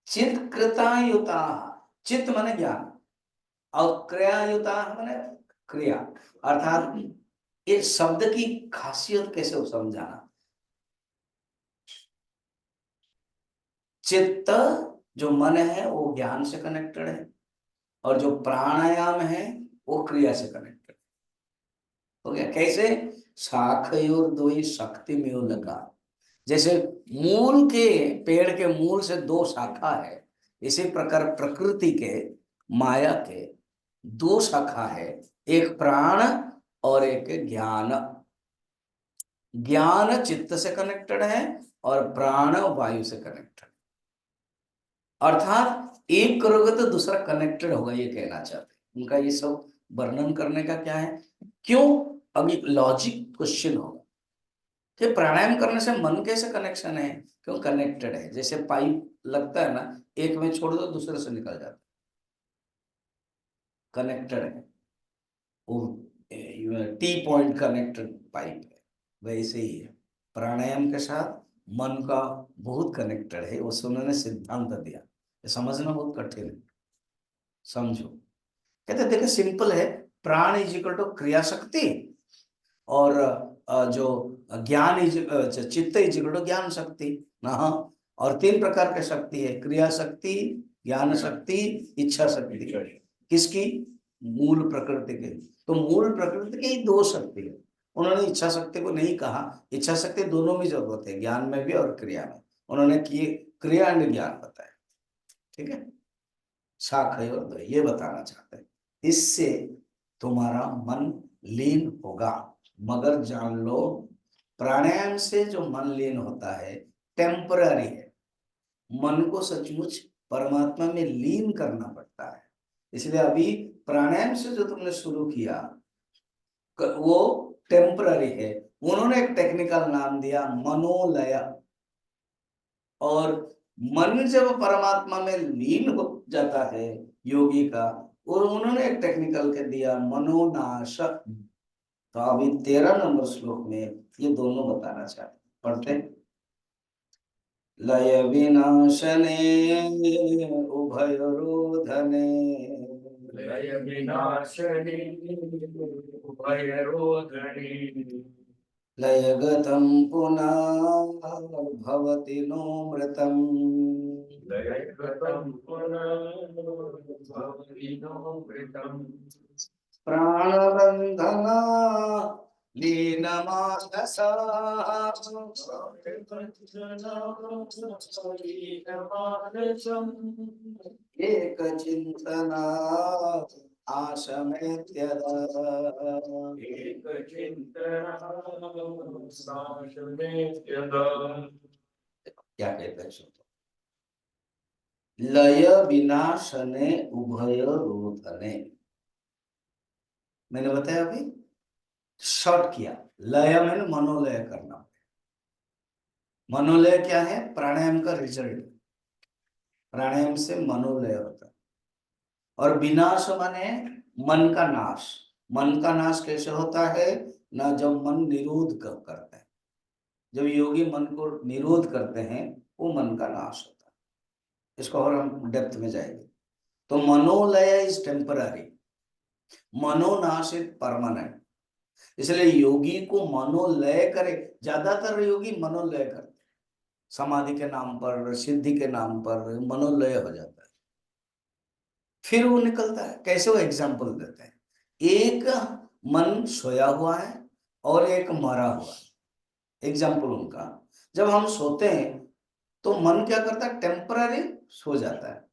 चित्त कृतायुता, चित्त माने ज्ञान, और क्रियायुता माने क्रिया। अर्थात इस शब्द की खासियत कैसे समझाना, चित्त जो मन है वो ज्ञान से कनेक्टेड है, और जो प्राणायाम है वो क्रिया से कनेक्टेड हो गया। कैसे, शाखयोर दो शक्ति में लगा। जैसे मूल के, पेड़ के मूल से 2 शाखा है, इसी प्रकार प्रकृति के, माया के 2 शाखा है, एक प्राण और एक ज्ञान। ज्ञान चित्त से कनेक्टेड है और प्राण वायु से कनेक्टेड, अर्थात एक करोगे तो दूसरा कनेक्टेड होगा, ये कहना चाहते हैं। उनका ये सब वर्णन करने का क्या है, क्यों, अभी लॉजिक क्वेश्चन होगा कि प्राणायाम करने से मन कैसे कनेक्शन है, क्यों कनेक्टेड है। जैसे पाइप लगता है ना, एक में छोड़ दो दूसरे से निकल जाता है, कनेक्टेड है वो, टी पॉइंट कनेक्टेड पाइप है। वैसे ही है प्राणायाम के साथ मन का बहुत कनेक्टेड है, उस उन्होंने सिद्धांत दिया। ये समझना बहुत कठिन है, समझो। कहते देखो सिंपल है, प्राण इज इक्वल टू क्रिया शक्ति, और जो ज्ञान इज, चित्त इज इक्वल टू ज्ञान शक्ति ना। और 3 प्रकार की शक्ति है, क्रिया शक्ति, ज्ञान शक्ति, इच्छा शक्ति। किसकी, मूल प्रकृति के। तो मूल प्रकृति की 2 शक्ति है, उन्होंने इच्छा शक्ति को नहीं कहा। इच्छा शक्ति दोनों में जरूरत है, ज्ञान में भी और क्रिया में। उन्होंने किए क्रिया एंड ज्ञान बताया, ठीक है। शाख और द्वय ये बताना चाहते हैं, इससे तुम्हारा मन लीन होगा। मगर जान लो, प्राणायाम से जो मन लीन होता है टेम्पररी है, मन को सचमुच परमात्मा में लीन करना पड़ता है। इसलिए अभी प्राणायाम से जो तुमने शुरू किया वो टेम्पररी है। उन्होंने एक टेक्निकल नाम दिया मनोलय, और मन जब परमात्मा में लीन हो जाता है योगी का, और उन्होंने एक टेक्निकल के दिया मनोनाश। तो अभी 13 नंबर श्लोक में ये दोनों बताना चाहते, पढ़ते। लय विनाशने उभय रोधने, लय विनाशने उभय रोधने, लयगतं पुनः भवति नो मृतम् लयगतं पुनः भवति नो मृतम् प्राणबन्धना लीनमानसा एकचिन्तना आशमेत्यदा। क्या कहते हैं सुनो, लय विनाशने उभय रोधने। मैंने बताया अभी, शॉर्ट किया। लय में मनोलय करना। मनोलय क्या है? प्राणायाम का रिजल्ट। प्राणायाम से मनोलय होता है। और विनाश माने मन का नाश। मन का नाश कैसे होता है ना? जब मन निरोध करते हैं, जब योगी मन को निरोध करते हैं, वो मन का नाश होता है। इसको और हम डेप्थ में जाएंगे। तो मनोलय इज टेम्पररी, मनोनाश इज परमानेंट। इसलिए योगी को मनोलय करे। ज्यादातर योगी मनोलय करते हैं, समाधि के नाम पर, सिद्धि के नाम पर मनोलय हो जाता है। फिर वो निकलता है कैसे? वो एग्जाम्पल देते हैं। एक मन सोया हुआ है और एक मरा हुआ है। एग्जाम्पल उनका, जब हम सोते हैं तो मन क्या करता है? टेम्पररी सो जाता है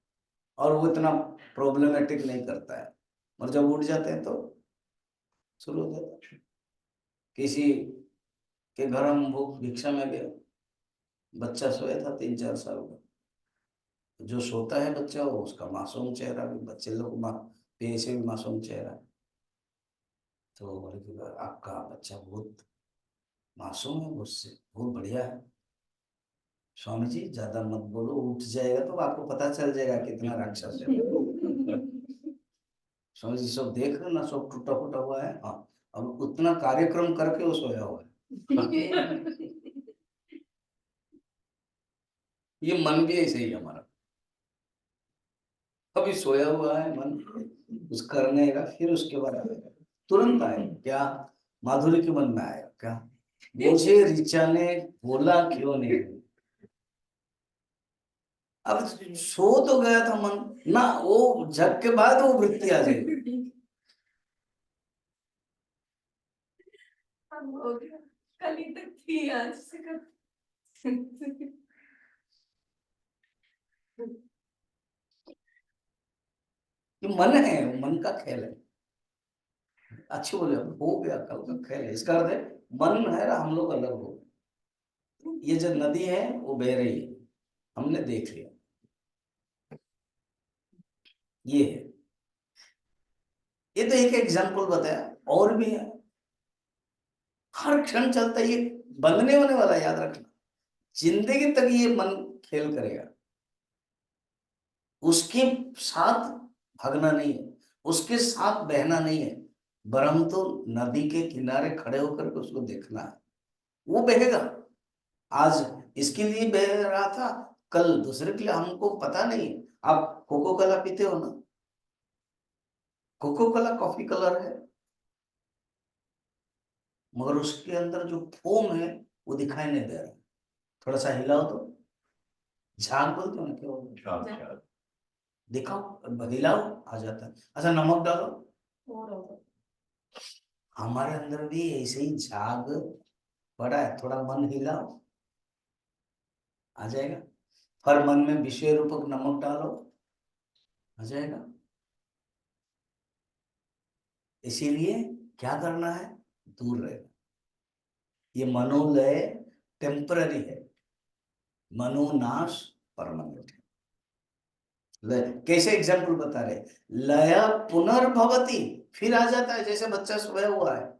और वो इतना प्रॉब्लमेटिक नहीं करता है। और जब उठ जाते हैं तो शुरू हो जाता है। किसी के घर हम भूख भिक्षा में गए, बच्चा सोया था 3-4 साल का। जो सोता है बच्चा, वो उसका मासूम चेहरा भी, बच्चे लोग पेट से भी मासूम चेहरा। तो बोले कि आपका बच्चा बहुत मासूम है, मुझसे बहुत बढ़िया है। स्वामी जी ज्यादा मत बोलो, उठ जाएगा तो आपको पता चल जाएगा कितना राक्षस है। स्वामी जी सब देख रहे ना, सब टूटा फूटा हुआ है। हाँ, अब उतना कार्यक्रम करके वो सोया हुआ है। ये मन भी ऐसे ही हमारा, अभी सोया हुआ है मन, कुछ करने का, फिर उसके बाद आएगा, तुरंत आएगा। क्या माधुरी के मन में आएगा? क्या मुझे ऋचा ने बोला क्यों नहीं? अब सो तो गया था मन ना, वो जग के बाद वो वृत्ति आ जाएगी। कल ही तक थी, आज से कर। ये मन है, मन का खेल है। अच्छे बोले, हो गया कल का खेल है। इसका अर्थ है मन है ना, हम लोग अलग हो गए। ये जो नदी है वो बह रही है, हमने देख लिया, ये है। ये तो एक एग्जाम्पल बताया, और भी है। हर क्षण चलता है, ये बंधने होने वाला, याद रखना। जिंदगी तक ये मन खेल करेगा, उसके साथ भागना नहीं है, उसके साथ बहना नहीं है। बरम तो नदी के किनारे खड़े होकर के उसको देखना है, वो बहेगा। आज इसके लिए बह रहा था, कल दूसरे के लिए, हमको पता नहीं। आप कोको कोला पीते हो ना? कोको कोला कॉफी कलर है, मगर उसके अंदर जो फोम है वो दिखाई नहीं दे रहा। थोड़ा सा हिलाओ तो, झाग बोलते हो ना, क्या बोलते हो? दिखाओ, हिलाओ, आ जाता है। अच्छा नमक डालो, हमारे अंदर भी ऐसे ही झाग पड़ा है। थोड़ा मन हिलाओ, आ जाएगा। हर मन में विषय रूपक नमक डालो, आ जाएगा। इसीलिए क्या करना है? दूर रहना। ये मनोलय टेम्पररी है, मनोनाश परमानेंट है। कैसे एग्जाम्पल बता रहे? लय पुनर्भवति, फिर आ जाता है, जैसे बच्चा सोया हुआ है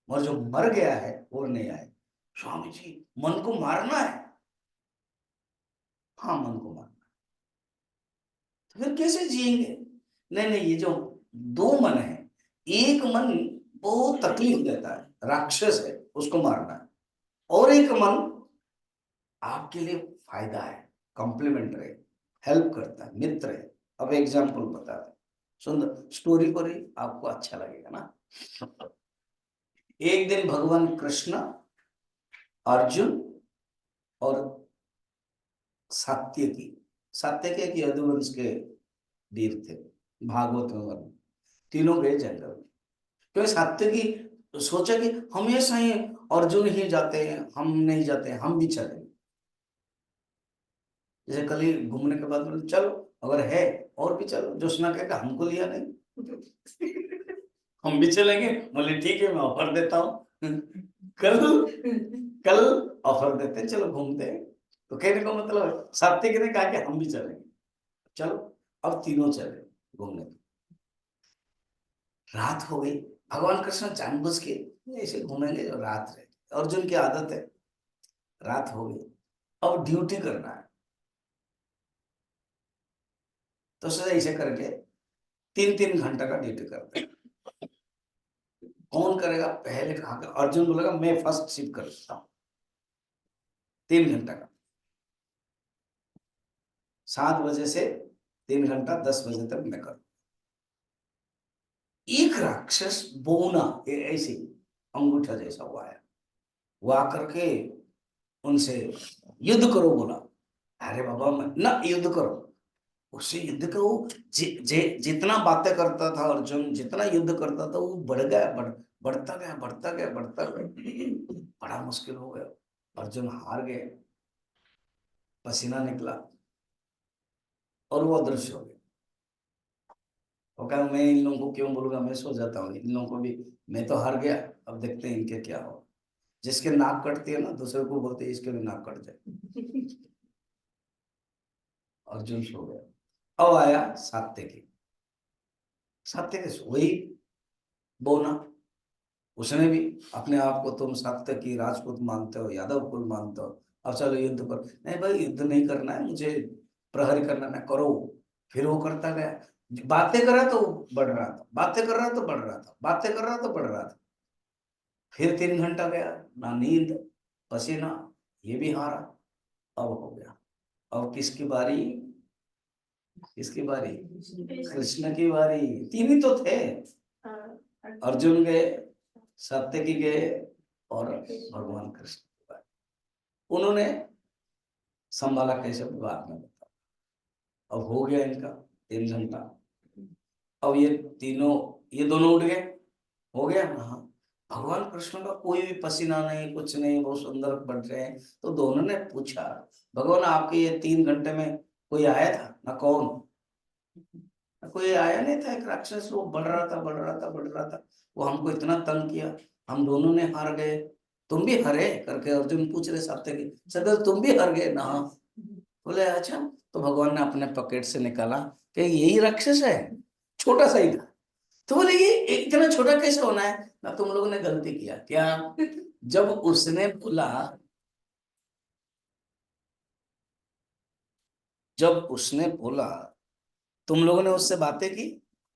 और जो मर गया है वो नहीं आए। स्वामी जी मन को मारना है? हाँ, मन को मारना। तो फिर कैसे जिएंगे? नहीं नहीं, ये जो दो मन है, एक मन बहुत तकलीफ देता है, राक्षस है, उसको मारना है। और एक मन आपके लिए फायदा है, कॉम्प्लीमेंट्री, हेल्प करता है, मित्र है। अब एग्जाम्पल बताते हैं, सुंदर स्टोरी पर ही आपको अच्छा लगेगा ना। एक दिन भगवान कृष्ण, अर्जुन और सात्यकी यदुवंश के वीर थे, भागवत में वर्णन, तीनों गए जंगल में। क्योंकि सात्यकी सोचा कि हमेशा ही अर्जुन ही जाते हैं, हम नहीं जाते हैं, हम भी चलें। जैसे कल ही घूमने के बाद बोले चलो, अगर है और भी चलो। जोशना कहेगा हमको लिया नहीं हम भी चलेंगे। बोले ठीक है, मैं ऑफर देता हूँ कल कल ऑफर देते हैं, चलो घूमते हैं। तो कहने का मतलब सात्विक ने कहा कि हम भी चलेंगे, चलो। अब तीनों चले घूमने। रात हो गई। भगवान कृष्ण जानबूझ के ऐसे घूमेंगे जो रात रहे, अर्जुन की आदत है। रात हो गई, अब ड्यूटी करना है, तो सोचा ऐसे करके 3-3 घंटा का ड्यूटी करते हैं। कौन करेगा पहले? कहा अर्जुन बोलेगा मैं फर्स्ट शिफ्ट कर सकता हूँ, 3 घंटा का। 7 बजे से 3 घंटा, 10 बजे तक मैं करूँ। एक राक्षस बोना ऐसे अंगूठा जैसा हुआ है, वो आकर के उनसे युद्ध करो बोला। अरे बाबा मैं ना, युद्ध करो, उससे युद्ध करो। जितना बातें करता था अर्जुन, जितना युद्ध करता था, वो बढ़ गया, बढ़ता गया, बढ़ता गया, बढ़ता गया। बड़ा मुश्किल हो गया, अर्जुन हार गए, पसीना निकला और वो अदृश्य हो गया। वो कहा मैं इन लोगों को क्यों बोलूंगा, मैं सो जाता हूँ, इन लोगों को भी, मैं तो हार गया, अब देखते हैं इनके क्या हो। जिसके नाक कटती है ना, दूसरे को बोलते हैं इसके भी नाक कट जाए। अर्जुन सो गया। अब आया सात्यकी। सात्यकी वही बोना, उसने भी अपने आप को तुम सात्यकी राजपूत मानते हो, यादव कुल मानते हो, अब चलो युद्ध करो। नहीं भाई, युद्ध नहीं करना है मुझे, प्रहरी करना है, करो। फिर वो करता गया, बातें कर रहा तो बढ़ रहा था, बातें कर रहा तो बढ़ रहा था, बातें कर रहा तो बढ़ रहा था। फिर 3 घंटा गया, ना नींद, पसीना, ये भी हारा। अब हो गया, अब किसकी बारी? किसकी बारी? कृष्ण की बारी। तीन ही तो थे, अर्जुन गए, सात्यकी गए और भगवान कृष्ण की बारी। उन्होंने संभाला कैसे, बाद में बता। अब हो गया इनका 3 घंटा। अब ये तीनों, ये दोनों उठ गए, हो गया ना। हाँ, भगवान कृष्ण का कोई भी पसीना नहीं, कुछ नहीं, बहुत सुंदर बढ़ रहे हैं। तो दोनों ने पूछा, भगवान आपके ये 3 घंटे में कोई आया था ना? कौन? कोई आया नहीं था, एक राक्षस, वो बढ़ रहा था, बढ़ रहा था, बढ़ रहा था, वो हमको इतना तंग किया, हम दोनों ने हार गए। तुम भी हारे करके अर्जुन पूछ रहे सात्यकी, सर तुम भी हार गए ना? बोले अच्छा। तो भगवान ने अपने पॉकेट से निकाला कि यही राक्षस है, छोटा सा ही था। तो बोले ये इतना छोटा कैसे होना है ना? तुम लोगों ने गलती किया क्या? जब उसने बोला, जब उसने बोला तुम लोगों ने उससे बातें की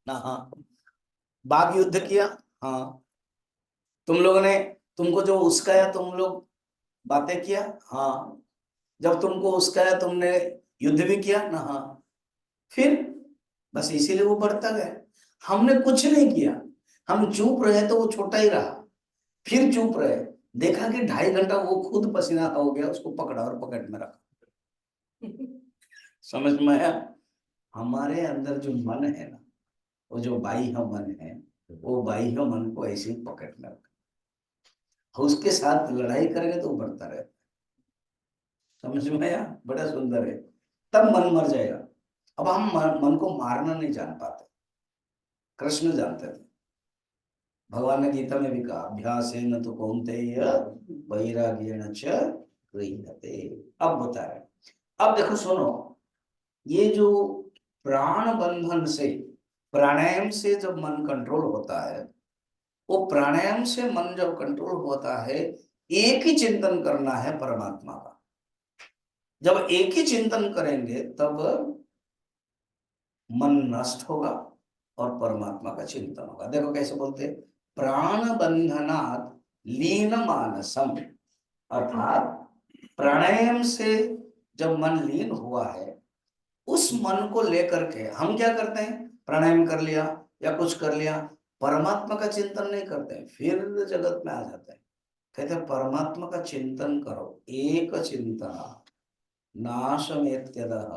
ना? हाँ। बाघ युद्ध किया? हाँ। तुम लोगों ने, तुमको जो उस्काया, तुम लोग बातें किया? हाँ। जब तुमको उस्काया तुमने युद्ध भी किया ना? हाँ। फिर बस इसीलिए वो बढ़ता गया। हमने कुछ नहीं किया, हम चुप रहे तो वो छोटा ही रहा। फिर चुप रहे, देखा कि 2.5 घंटा वो खुद पसीना हो गया, उसको पकड़ा और पकड़ में रखा। समझ में आया? हमारे अंदर जो मन है ना, वो जो बाह्य मन है, वो बाह्य मन को ऐसे ही पकड़ में रखा, उसके साथ लड़ाई करेंगे तो बढ़ता रहेगा। समझ में आया? बड़ा सुंदर है। तब मन मर जाएगा। अब हम मन को मारना नहीं जान पाते, कृष्ण जानते थे। भगवान ने गीता में भी कहा, अभ्यास है न तो कौन्तेय वैराग्येण च गृह्यते। अब बता रहे, अब देखो सुनो, ये जो प्राण बंधन से, प्राणायाम से जब मन कंट्रोल होता है, वो प्राणायाम से मन जब कंट्रोल होता है, एक ही चिंतन करना है परमात्मा का। जब एक ही चिंतन करेंगे तब मन नष्ट होगा और परमात्मा का चिंतन होगा। देखो कैसे बोलते हैं, प्राण बंधनात् लीन मानसम, अर्थात प्राणायाम से जब मन लीन हुआ है, उस मन को लेकर के हम क्या करते हैं? प्राणायाम कर लिया या कुछ कर लिया, परमात्मा का चिंतन नहीं करते हैं, फिर जगत में आ जाते हैं। कहते हैं परमात्मा का चिंतन करो, एक चिंतना नाशमेत्यदः।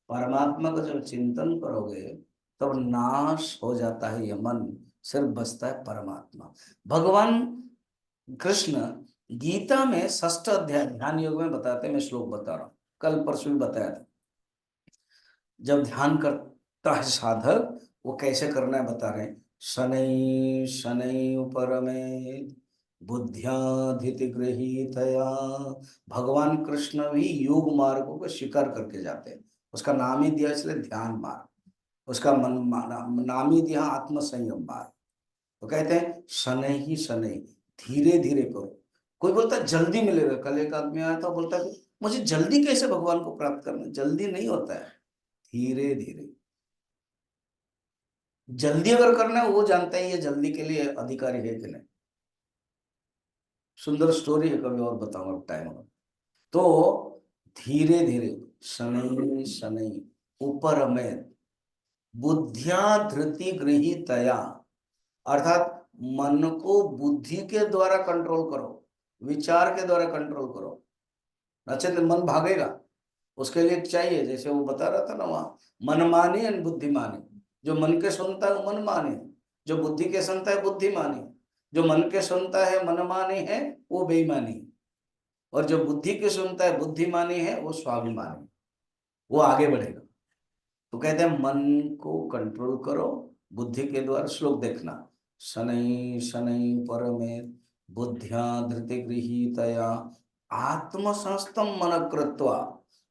परमात्मा का जब चिंतन करोगे तब नाश हो जाता है ये मन, सिर्फ बचता है परमात्मा। भगवान कृष्ण गीता में 6ठ अध्याय ध्यान योग में बताते हैं, मैं श्लोक बता रहा हूँ, कल परसों भी बताया था। जब ध्यान करता है साधक, वो कैसे करना है बता रहे हैं। शनै शनै उपरमेत् बुद्ध्याधिति गृहीतया। भगवान कृष्ण भी योग मार्गों को स्वीकार करके जाते हैं। उसका नाम ही दिया इसलिए ध्यान मार्ग, उसका नाम ही दिया आत्म संयम मार्ग। तो कहते हैं शनै ही शनै, धीरे धीरे करो। कोई बोलता है जल्दी मिलेगा, कल एक आदमी आया था बोलता है मुझे जल्दी कैसे भगवान को प्राप्त करना, जल्दी नहीं होता है, धीरे धीरे। जल्दी अगर करना है वो जानता है ये जल्दी के लिए अधिकारी है कि नहीं। सुंदर स्टोरी है, कभी और बताऊंगा टाइम हो। तो धीरे धीरे शनै शनै उपरमेत् बुद्धिया धृति गृहीतया, अर्थात मन को बुद्धि के द्वारा कंट्रोल करो, विचार के द्वारा कंट्रोल करो, अच्छा तो मन भागेगा। उसके लिए चाहिए, जैसे वो बता रहा था ना वहां, मनमानी और बुद्धिमानी। जो मन के सुनता है वो मनमानी, जो बुद्धि के सुनता है बुद्धिमानी। जो मन के सुनता है मनमानी है वो बेईमानी, और जो बुद्धि के सुनता है बुद्धिमानी है वो स्वाभिमानी, वो आगे बढ़ेगा। तो कहते हैं मन को कंट्रोल करो बुद्धि के द्वारा। श्लोक देखना, शनै शनै परमेत् बुद्ध्या धृति गृहीतया आत्मसंस्थम मन कृत्वा।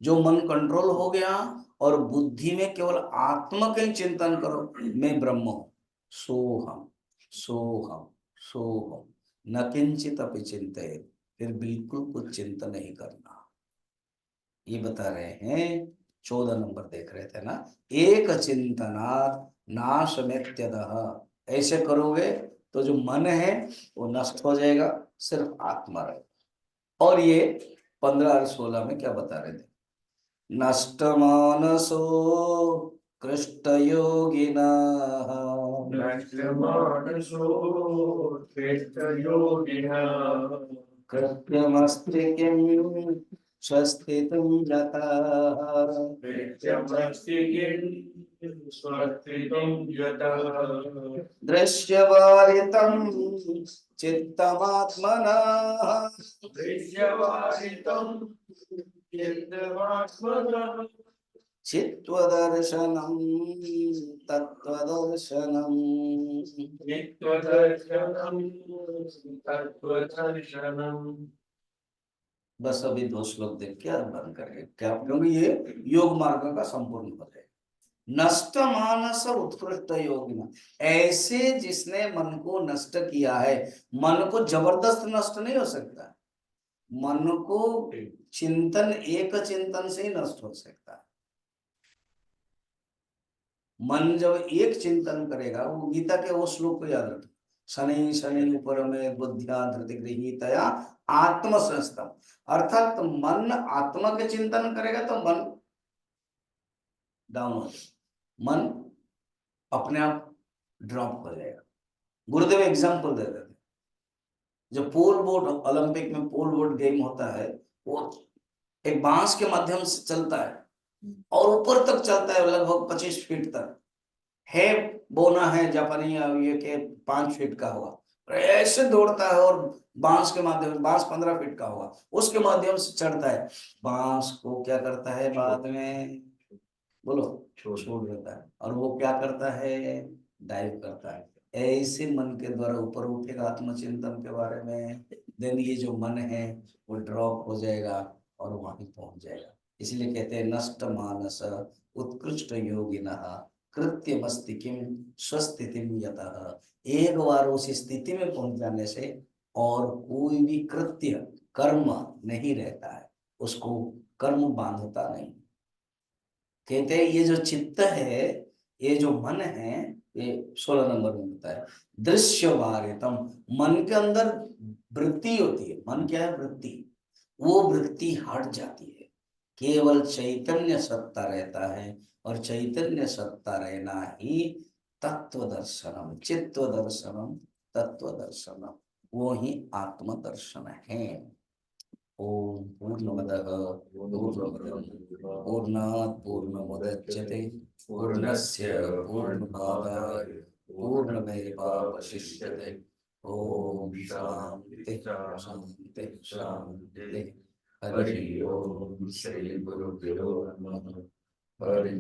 जो मन कंट्रोल हो गया और बुद्धि में केवल आत्मा का ही चिंतन करो, मैं ब्रह्म हूं, सोहम सोहम सोहम, न किंचित अपि चिंतयेत्, फिर बिल्कुल कुछ चिंतन नहीं करना। ये बता रहे हैं, 14 नंबर देख रहे थे ना, एक चिंतनात् नाशमेत्यदः। ऐसे करोगे तो जो मन है वो नष्ट हो जाएगा, सिर्फ आत्मा रहेगा। और ये 15 और 16 में क्या बता रहे थे, नष्ट मानसो कृष्ट योगिना नष्टमानसो कृष्टयोगिनः कृत्यमस्ति किं स्वस्थितुं यतः। कृत्यमस्ति किं स्वस्थितुं यतः दृश्यवारितं चित्तमात्मनः दृश्यवासितं चित्तमात्मनः चित्वदर्शनं तत्त्वदर्शनं। नित्यदर्शनं तत्त्वदर्शनम्। बस अभी 2 श्लोक देख के बंद करेंगे क्या, क्योंकि ये योग मार्ग का संपूर्ण पद है। नष्ट मानस उत्कृष्ट योगिना, ऐसे जिसने मन को नष्ट किया है। मन को जबरदस्त नष्ट नहीं हो सकता, मन को चिंतन, एक चिंतन से ही नष्ट हो सकता है। मन जब एक चिंतन करेगा, वो गीता के वो श्लोक को याद रखें, शनै शनै उपरमेत् बुद्ध्या धृति गृहीतया आत्मसंस्थम। अर्थात मन आत्मा के चिंतन करेगा तो मन डाउन हो जाएगा, मन अपने आप ड्रॉप हो जाएगा। गुरुदेव एग्जाम्पल दे देते, जो पोल बोट, ओलंपिक में पोल बोट गेम होता है, वो एक बांस के माध्यम से चलता है और ऊपर तक चलता है, लगभग 25 फीट तक है। बोना है जापानी ये के 5 फीट का होगा, और ऐसे दौड़ता है और बांस के माध्यम, बांस 15 फीट का होगा, उसके माध्यम से चढ़ता है। बांस को क्या करता है बाद में, बोलो, छोड़ देता है, और वो क्या करता है, डाइव करता है। ऐसे मन के द्वारा ऊपर उठेगा आत्मचिंतन के बारे में, देन ये जो मन है वो ड्रॉप हो जाएगा और वहां पहुंच जाएगा। इसलिए कहते हैं नष्ट मानस उत्कृष्ट योगिनः कृत्यमस्ति किम स्वस्थितिं यतः। एक बार उस स्थिति में पहुंच जाने से और कोई भी कृत्य कर्म नहीं रहता है, उसको कर्म बांधता नहीं। कहते हैं ये जो चित्त है, ये जो मन है, ये 16 नंबर में बताया, दृश्य वारितम, मन के अंदर वृत्ति होती है। मन क्या है, वृत्ति। वो वृत्ति हट जाती है, केवल चैतन्य सत्ता रहता है, और चैतन्य सत्ता रहना ही तत्व दर्शनम, चित्त दर्शनम, तत्व दर्शनम, वो ही आत्म दर्शन है। ओम पूर्णमदः पूर्णमिदं पूर्णात् पूर्णमुदच्यते पूर्णस्य पूर्णमादाय पूर्णमेवावशिष्यते। ओम शांति शांति शांति। हरि ओम। श्री गुरुभ्यो नमः। हरि